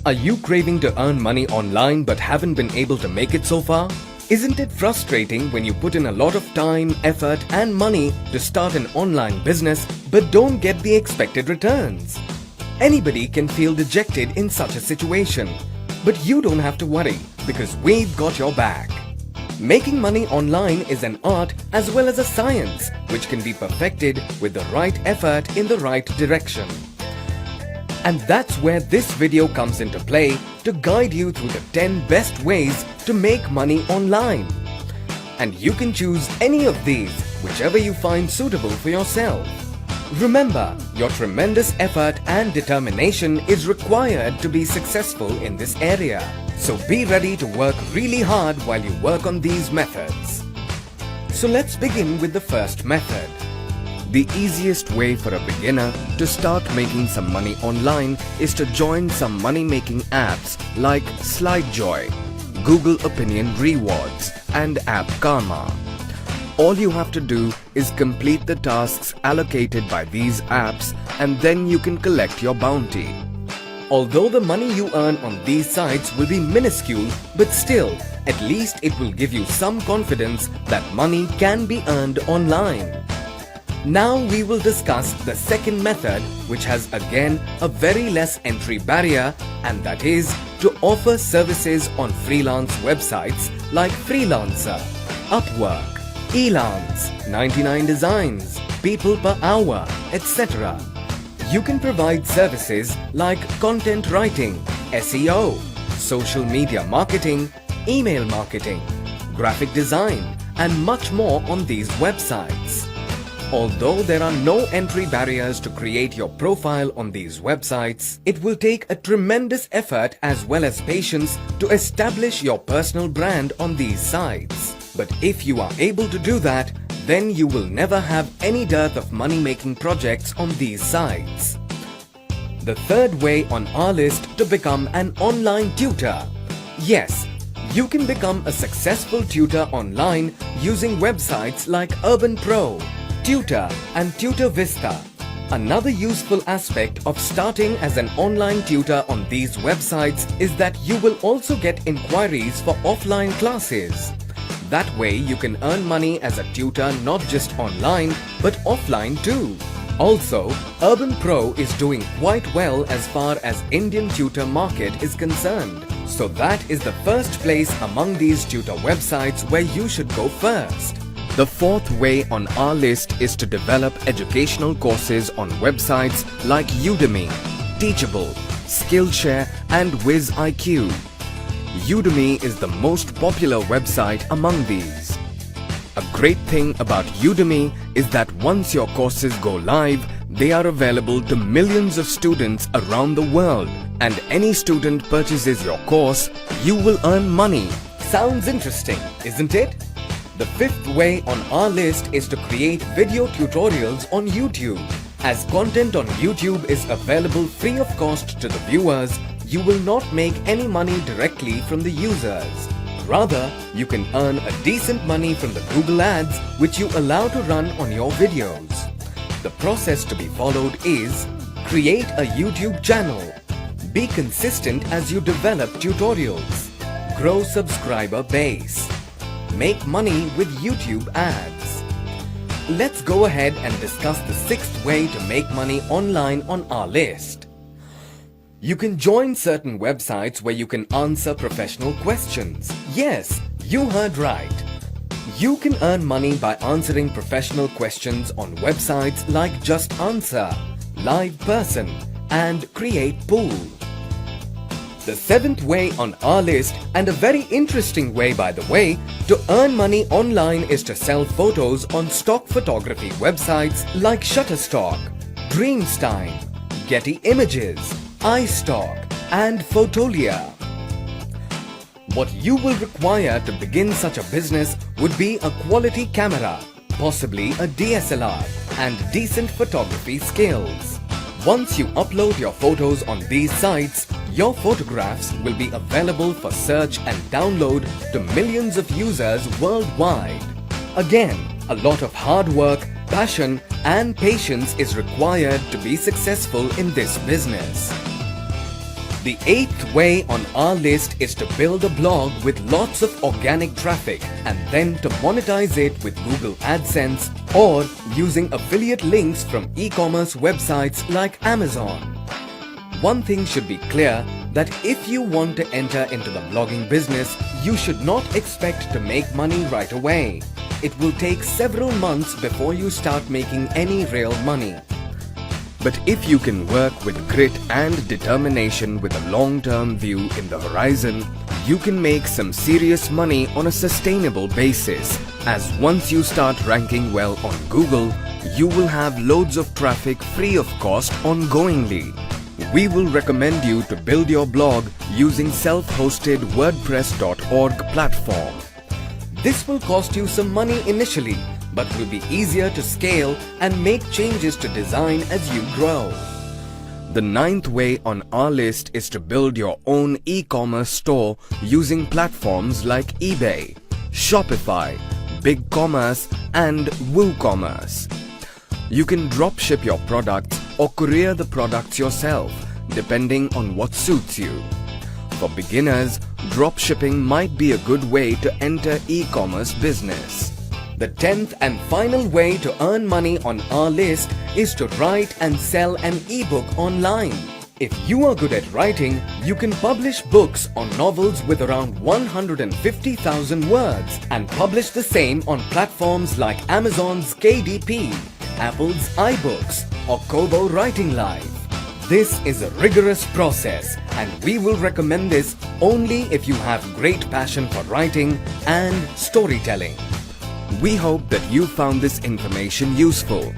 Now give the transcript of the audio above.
Are you craving to earn money online but haven't been able to make it so far? Isn't it frustrating when you put in a lot of time, effort and money to start an online business but don't get the expected returns? Anybody can feel dejected in such a situation. But you don't have to worry because we've got your back. Making money online is an art as well as a science which can be perfected with the right effort in the right direction. And that's where this video comes into play to guide you through the 10 best ways to make money online. And you can choose any of these, whichever you find suitable for yourself. Remember, your tremendous effort and determination is required to be successful in this area. So be ready to work really hard while you work on these methods. So let's begin with the first method. The easiest way for a beginner to start making some money online is to join some money-making apps like SlideJoy, Google Opinion Rewards and App Karma. All you have to do is complete the tasks allocated by these apps and then you can collect your bounty. Although the money you earn on these sites will be minuscule, but still, at least it will give you some confidence that money can be earned online. Now we will discuss the second method, which has again a very less entry barrier, and that is to offer services on freelance websites like Freelancer, Upwork, Elance, 99 Designs, People Per Hour, etc. You can provide services like content writing, SEO, social media marketing, email marketing, graphic design, and much more on these websites. Although there are no entry barriers to create your profile on these websites, it will take a tremendous effort as well as patience to establish your personal brand on these sites. But if you are able to do that, then you will never have any dearth of money-making projects on these sites. The third way on our list to become an online tutor. Yes, you can become a successful tutor online using websites like UrbanPro, Tutor and Tutor Vista. Another useful aspect of starting as an online tutor on these websites is that you will also get inquiries for offline classes. That way you can earn money as a tutor not just online but offline too. Also, UrbanPro is doing quite well as far as Indian tutor market is concerned. So that is the first place among these tutor websites where you should go first. The fourth way on our list is to develop educational courses on websites like Udemy, Teachable, Skillshare and WizIQ. Udemy is the most popular website among these. A great thing about Udemy is that once your courses go live, they are available to millions of students around the world, and any student purchases your course, you will earn money. Sounds interesting, isn't it? The fifth way on our list is to create video tutorials on YouTube. As content on YouTube is available free of cost to the viewers, you will not make any money directly from the users. Rather, you can earn a decent money from the Google Ads which you allow to run on your videos. The process to be followed is: create a YouTube channel, be consistent as you develop tutorials, grow subscriber base, make money with YouTube ads. Let's go ahead and discuss the sixth way to make money online on our list. You can join certain websites where you can answer professional questions. Yes, you heard right. You can earn money by answering professional questions on websites like Just Answer, Live Person, and Create Pool. The seventh way on our list, and a very interesting way by the way, to earn money online is to sell photos on stock photography websites like Shutterstock, Dreamstime, Getty Images, iStock and Fotolia. What you will require to begin such a business would be a quality camera, possibly a DSLR, and decent photography skills. Once you upload your photos on these sites, your photographs will be available for search and download to millions of users worldwide. Again, a lot of hard work, passion and patience is required to be successful in this business. The eighth way on our list is to build a blog with lots of organic traffic and then to monetize it with Google AdSense or using affiliate links from e-commerce websites like Amazon. One thing should be clear that if you want to enter into the blogging business, you should not expect to make money right away. It will take several months before you start making any real money. But if you can work with grit and determination with a long-term view in the horizon, you can make some serious money on a sustainable basis. As once you start ranking well on Google, you will have loads of traffic free of cost ongoingly. We will recommend you to build your blog using self-hosted WordPress.org platform. This will cost you some money initially, but will be easier to scale and make changes to design as you grow. The ninth way on our list is to build your own e-commerce store using platforms like eBay, Shopify, BigCommerce and WooCommerce. You can dropship your products or courier the products yourself, depending on what suits you. For beginners, dropshipping might be a good way to enter e-commerce business. The 10th and final way to earn money on our list is to write and sell an ebook online. If you are good at writing, you can publish books or novels with around 150,000 words and publish the same on platforms like Amazon's KDP, Apple's iBooks or Kobo Writing Live. This is a rigorous process and we will recommend this only if you have great passion for writing and storytelling. We hope that you found this information useful.